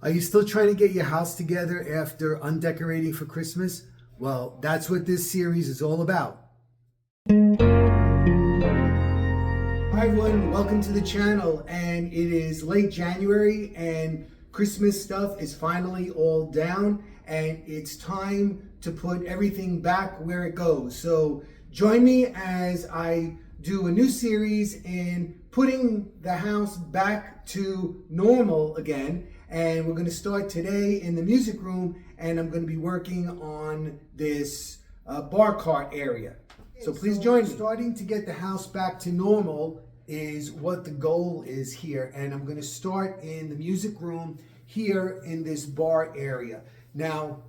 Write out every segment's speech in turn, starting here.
Are you still trying to get your house together after undecorating for Christmas? Well, that's what this series is all about. Hi everyone, welcome to the channel. And it is late January and Christmas stuff is finally all down and it's time to put everything back where it goes. So join me as I do a new series in putting the house back to normal again. And we're going to start today in the music room, and I'm going to be working on this bar cart area. So please join me. Starting to get the house back to normal is what the goal is here. And I'm going to start in the music room here in this bar area. Now,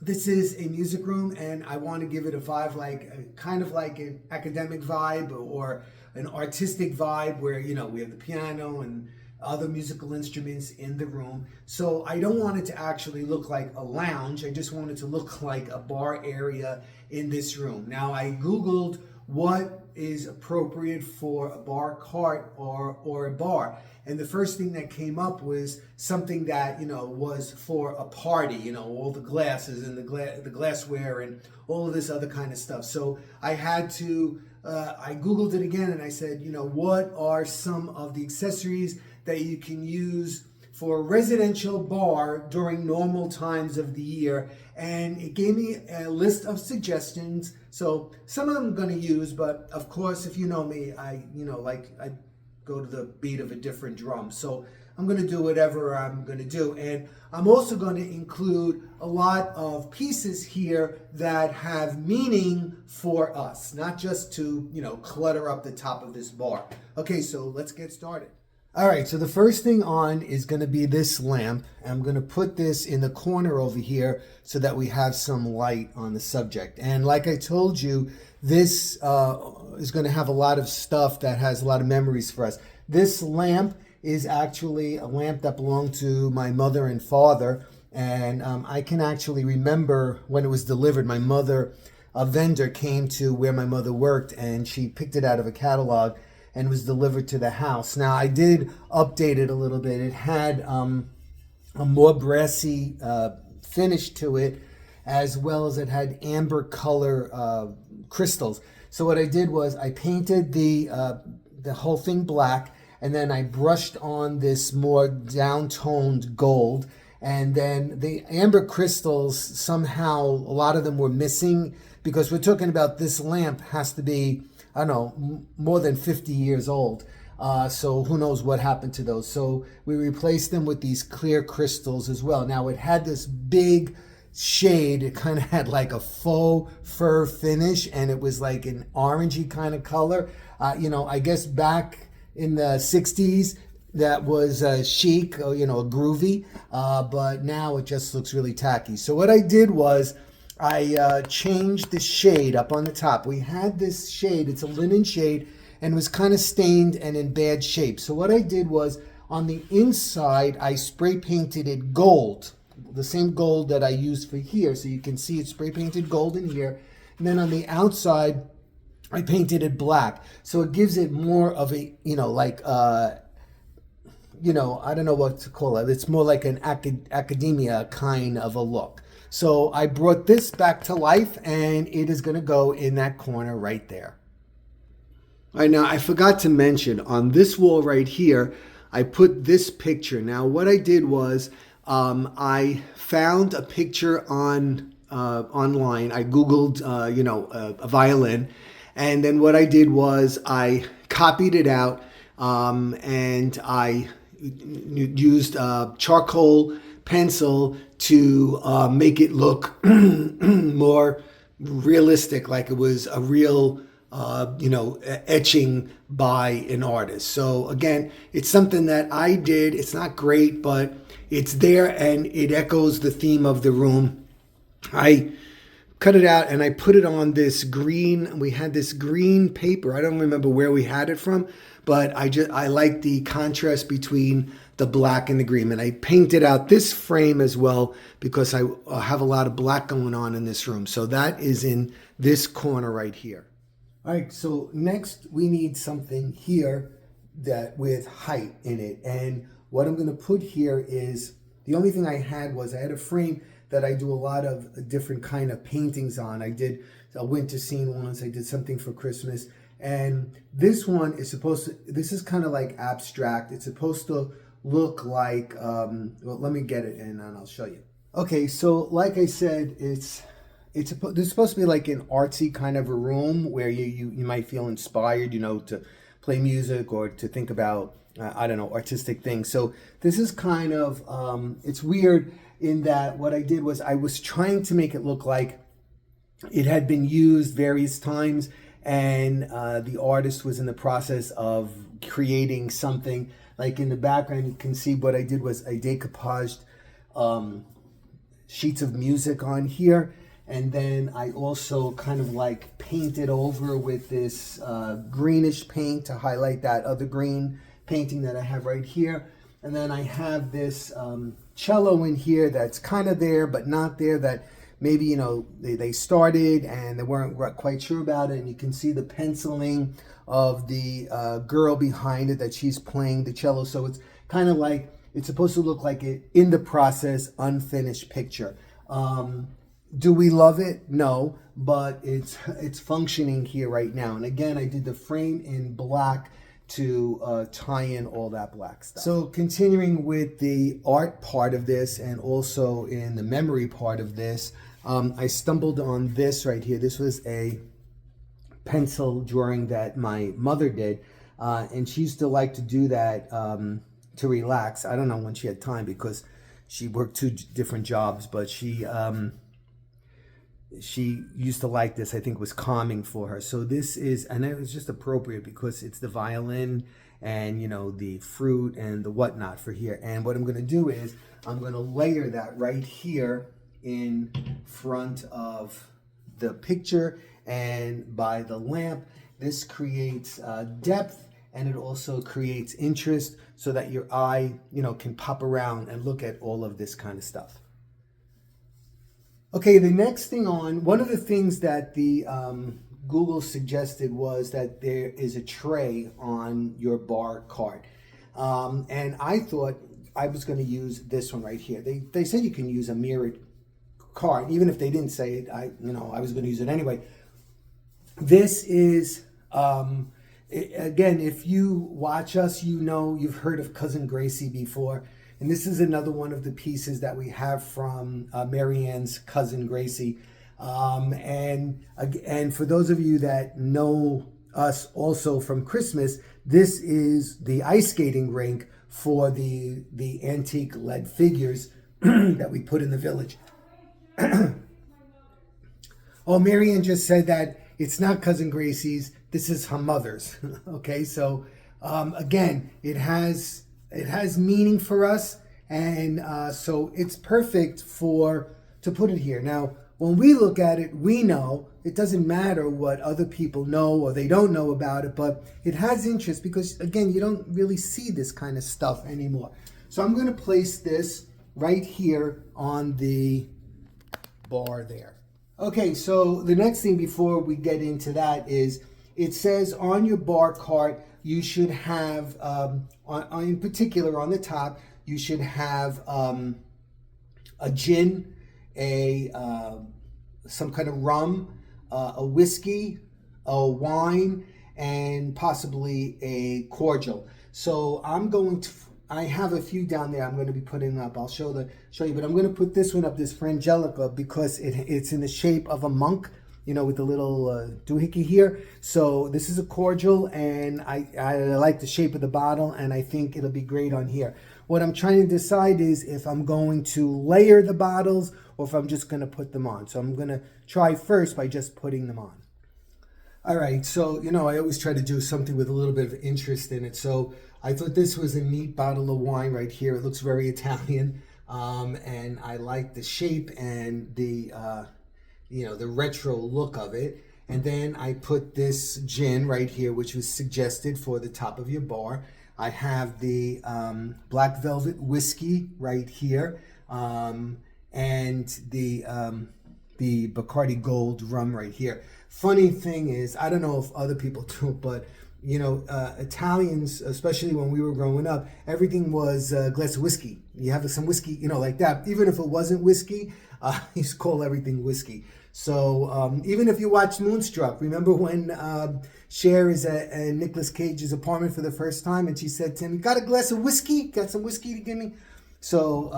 this is a music room, and I want to give it a vibe, kind of like an academic vibe or an artistic vibe where, you know, we have the piano and other musical instruments in the room. So I don't want it to actually look like a lounge. I just want it to look like a bar area in this room. Now I Googled what is appropriate for a bar cart or a bar. And the first thing that came up was something that, you know, was for a party, you know, all the glasses and the glassware and all of this other kind of stuff. So I had to, I Googled it again and I said, you know, what are some of the accessories that you can use for a residential bar during normal times of the year? And it gave me a list of suggestions. So some of them I'm going to use, but of course, if you know me, I go to the beat of a different drum. So I'm going to do whatever I'm going to do. And I'm also going to include a lot of pieces here that have meaning for us, not just to, you know, clutter up the top of this bar. Okay, so let's get started. All right, so the first thing on is going to be this lamp. I'm going to put this in the corner over here so that we have some light on the subject. And like I told you, this is going to have a lot of stuff that has a lot of memories for us. This lamp is actually a lamp that belonged to my mother and father. And I can actually remember when it was delivered. My mother, a vendor, came to where my mother worked and she picked it out of a catalog and was delivered to the house. Now, I did update it a little bit. It had a more brassy finish to it, as well as it had amber color crystals. So what I did was I painted the whole thing black, and then I brushed on this more down-toned gold. And then the amber crystals, somehow, a lot of them were missing, because we're talking about this lamp has to be, I don't know, more than 50 years old. So who knows what happened to those. So we replaced them with these clear crystals as well. Now it had this big shade. It kind of had like a faux fur finish, and it was like an orangey kind of color. You know, I guess back in the 60s, that was chic, or, you know, groovy. But now it just looks really tacky. So what I did was I changed the shade up on the top. We had this shade, it's a linen shade, and was kind of stained and in bad shape. So what I did was, on the inside, I spray painted it gold, the same gold that I used for here. So you can see it's spray painted gold in here. And then on the outside, I painted it black. So it gives it more of a, you know, like, you know, I don't know what to call it. It's more like an academia kind of a look. So I brought this back to life, and it is going to go in that corner right there. All right, now I forgot to mention, on this wall right here, I put this picture. Now what I did was I found a picture on online. I Googled, you know, a violin. And then what I did was I copied it out and I used charcoal pencil to make it look more realistic, like it was a real, you know, etching by an artist. So again, it's something that I did. It's not great, but it's there and it echoes the theme of the room. I cut it out and I put it on this green, we had this green paper. I don't remember where we had it from, but I like the contrast between the black and the green. And I painted out this frame as well because I have a lot of black going on in this room. So that is in this corner right here. All right, so next we need something here that with height in it. And what I'm going to put here is The only thing I had a frame that I do a lot of different kind of paintings on. I did a winter scene once, I did something for Christmas. And this one is this is kind of like abstract. It's supposed to look like, well, let me get it and I'll show you. Okay, so like I said, this is supposed to be like an artsy kind of a room where you might feel inspired, to play music or to think about, I don't know, artistic things. So this is kind of, it's weird in that what I did was I was trying to make it look like it had been used various times, and the artist was in the process of creating something. Like in the background, you can see what I did was I decoupaged sheets of music on here, and then I also kind of like painted over with this greenish paint to highlight that other green painting that I have right here. And then I have this cello in here that's kind of there but not there, that maybe they started and they weren't quite sure about it, and you can see the penciling of the girl behind it, that she's playing the cello. So it's kind of like, it's supposed to look like it in the process, unfinished picture. Do we love it? No, but it's functioning here right now. And again, I did the frame in black to tie in all that black stuff. So continuing with the art part of this and also in the memory part of this, I stumbled on this right here. This was a pencil drawing that my mother did, and she used to like to do that to relax. I don't know when she had time because she worked 2 different jobs, but she used to like this. I think it was calming for her. So this is, and it was just appropriate because it's the violin and the fruit and the whatnot for here. And what I'm going to do is I'm going to layer that right here in front of the picture and by the lamp. This creates depth, and it also creates interest so that your eye can pop around and look at all of this kind of stuff. Okay, the next thing one of the things that the Google suggested was that there is a tray on your bar cart. And I thought I was going to use this one right here. They said you can use a mirrored cart. Even if they didn't say it, I was going to use it anyway. This is, again, if you watch us, you've heard of Cousin Gracie before. And this is another one of the pieces that we have from Marianne's Cousin Gracie. And for those of you that know us also from Christmas, this is the ice skating rink for the antique lead figures that we put in the village. Oh, Marianne just said that it's not Cousin Gracie's, this is her mother's. Okay, so again, it has meaning for us, and so it's perfect to put it here. Now, when we look at it, we know it doesn't matter what other people know or they don't know about it, but it has interest because, again, you don't really see this kind of stuff anymore. So I'm going to place this right here on the bar there. Okay, so the next thing before we get into that is, it says on your bar cart, you should have, in particular on the top, you should have a gin, some kind of rum, a whiskey, a wine, and possibly a cordial. So I have a few down there I'm going to be putting up. I'll show you, but I'm going to put this one up, this Frangelica, because it's in the shape of a monk, with the little doohickey here. So this is a cordial, and I like the shape of the bottle, and I think it'll be great on here. What I'm trying to decide is if I'm going to layer the bottles or if I'm just going to put them on. So I'm going to try first by just putting them on. All right, so, I always try to do something with a little bit of interest in it. So I thought this was a neat bottle of wine right here. It looks very Italian, and I like the shape and the retro look of it. And then I put this gin right here, which was suggested for the top of your bar. I have the Black Velvet whiskey right here, and the Bacardi Gold rum right here. Funny thing is, I don't know if other people do it, but Italians, especially when we were growing up, everything was a glass of whiskey. You have some whiskey, like that. Even if it wasn't whiskey, I used to call everything whiskey. So even if you watch Moonstruck, remember when Cher is at Nicolas Cage's apartment for the first time, and she said to him, "You got a glass of whiskey? Got some whiskey to give me?" So,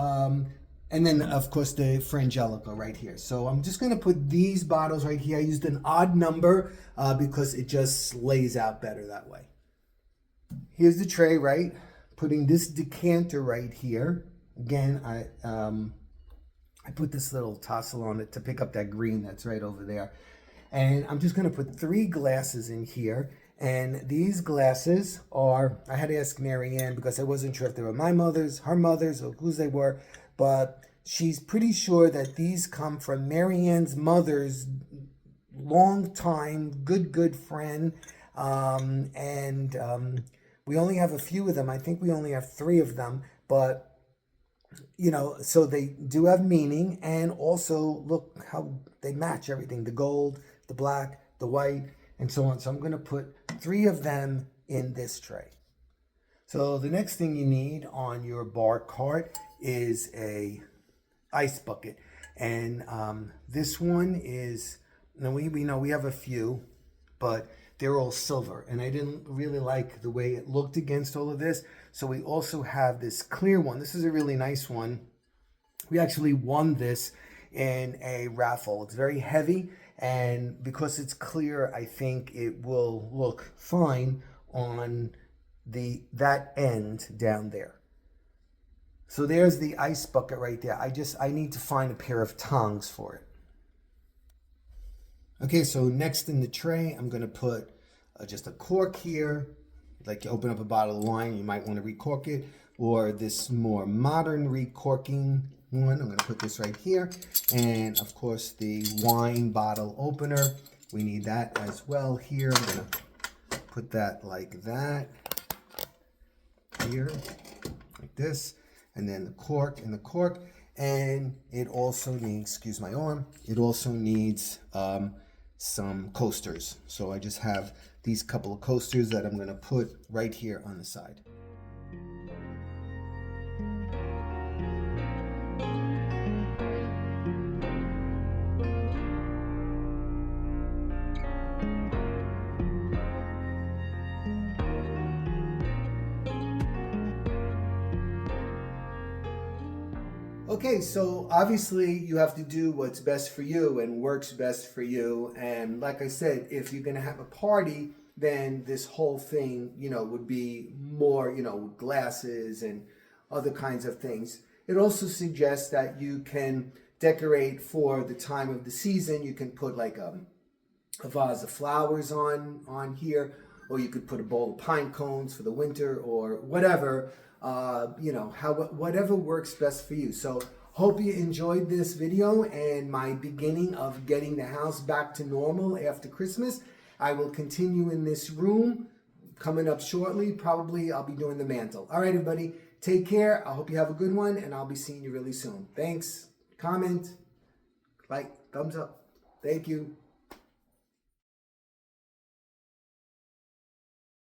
and then of course the Frangelico right here. So I'm just gonna put these bottles right here. I used an odd number because it just lays out better that way. Here's the tray, right? Putting this decanter right here. Again, I put this little tassel on it to pick up that green that's right over there. And I'm just gonna put 3 glasses in here. And these glasses are, I had to ask Mary Ann because I wasn't sure if they were my mother's, her mother's, or whose they were, but she's pretty sure that these come from Mary Ann's mother's long-time, good friend. We only have a few of them. I think we only have 3 of them, but so they do have meaning, and also look how they match everything, the gold, the black, the white, and so on. So I'm going to put 3 of them in this tray. So the next thing you need on your bar cart is a ice bucket. And this one is, we know we have a few, but they're all silver. And I didn't really like the way it looked against all of this. So we also have this clear one. This is a really nice one. We actually won this in a raffle. It's very heavy, and because it's clear, I think it will look fine on that end down there. So there's the ice bucket right there. I need to find a pair of tongs for it. Okay, so next in the tray, I'm going to put just a cork here. Like you open up a bottle of wine, you might want to recork it, or this more modern recorking one. I'm going to put this right here. And of course, the wine bottle opener. We need that as well here. I'm going to put that like that here, like this. And then the cork and the cork. And it also needs, excuse my arm, it also needs some coasters. So I just have these couple of coasters that I'm going to put right here on the side. Okay, so obviously you have to do what's best for you and works best for you. And like I said, if you're going to have a party, then this whole thing, would be more, with glasses and other kinds of things. It also suggests that you can decorate for the time of the season. You can put like a vase of flowers on here, or you could put a bowl of pine cones for the winter, or whatever. Whatever works best for you. So hope you enjoyed this video and my beginning of getting the house back to normal after Christmas. I will continue in this room coming up shortly. Probably I'll be doing the mantle. All right, everybody, take care. I hope you have a good one, and I'll be seeing you really soon. Thanks. Comment, like, thumbs up. Thank you.